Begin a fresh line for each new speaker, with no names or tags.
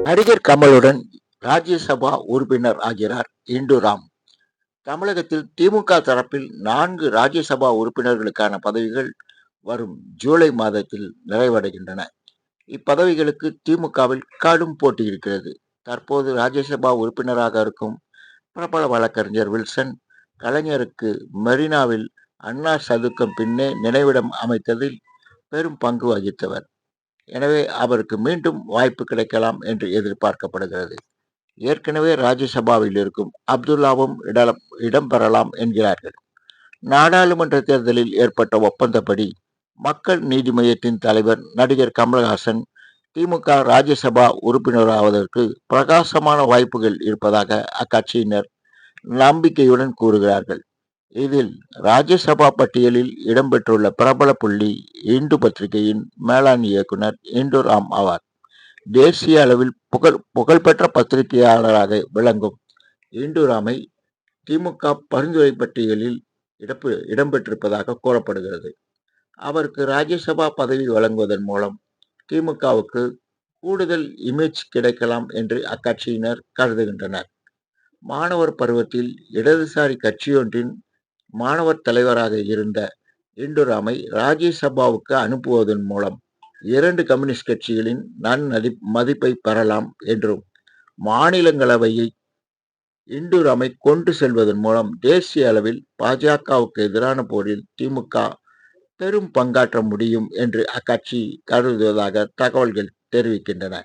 நடிகர் கமலுடன் ராஜ்யசபா உறுப்பினர் ஆகிறார் இண்டு ராம். தமிழகத்தில் திமுக தரப்பில் 4 ராஜ்யசபா உறுப்பினர்களுக்கான பதவிகள் வரும் ஜூலை மாதத்தில் நிறைவடைகின்றன. இப்பதவிகளுக்கு திமுகவில் கடும் போட்டி இருக்கிறது. தற்போது ராஜ்யசபா உறுப்பினராக இருக்கும் பிரபல வழக்கறிஞர் வில்சன், கலைஞருக்கு மெரினாவில் அண்ணா சதுக்கம் பின்னே நினைவிடம் அமைத்ததில் பெரும் பங்கு வகித்தவர். எனவே அவருக்கு மீண்டும் வாய்ப்பு கிடைக்கலாம் என்று எதிர்பார்க்கப்படுகிறது. ஏற்கனவே ராஜ்யசபாவில் இருக்கும் அப்துல்லாவும் இடம்பெறலாம் என்கிறார்கள். நாடாளுமன்ற தேர்தலில் ஏற்பட்ட ஒப்பந்தப்படி மக்கள் நீதி மய்யத்தின் தலைவர் நடிகர் கமல்ஹாசன் திமுக ராஜ்யசபா உறுப்பினராவதற்கு பிரகாசமான வாய்ப்புகள் இருப்பதாக அக்கட்சியினர் நம்பிக்கையுடன் கூறுகிறார்கள். இதில் ராஜ்யசபா பட்டியலில் இடம்பெற்றுள்ள பிரபல புள்ளி இந்து பத்திரிகையின் மேலாண் இயக்குனர் இண்டு ராம் ஆவார். தேசிய அளவில் புகழ்பெற்ற பத்திரிகையாளராக விளங்கும் இண்டு ராமை திமுக பரிந்துரை பட்டியலில் இடம்பெற்றிருப்பதாக கூறப்படுகிறது. அவருக்கு ராஜ்யசபா பதவி வழங்குவதன் மூலம் திமுகவுக்கு கூடுதல் இமேஜ் கிடைக்கலாம் என்று அக்கட்சியினர் கருதுகின்றனர். மாணவர் பருவத்தில் இடதுசாரி கட்சியொன்றின் மாணவர் தலைவராக இருந்த இண்டு ராமை ராஜ்யசபாவுக்கு அனுப்புவதன் மூலம் 2 கம்யூனிஸ்ட் கட்சிகளின் மதிப்பை பெறலாம் என்றும், மாநிலங்களவையை இண்டு ராமை கொண்டு செல்வதன் மூலம் தேசிய அளவில் பாஜகவுக்கு எதிரான போரில் திமுக பெரும் பங்காற்ற முடியும் என்று அக்கட்சி கருதுவதாக தகவல்கள் தெரிவிக்கின்றன.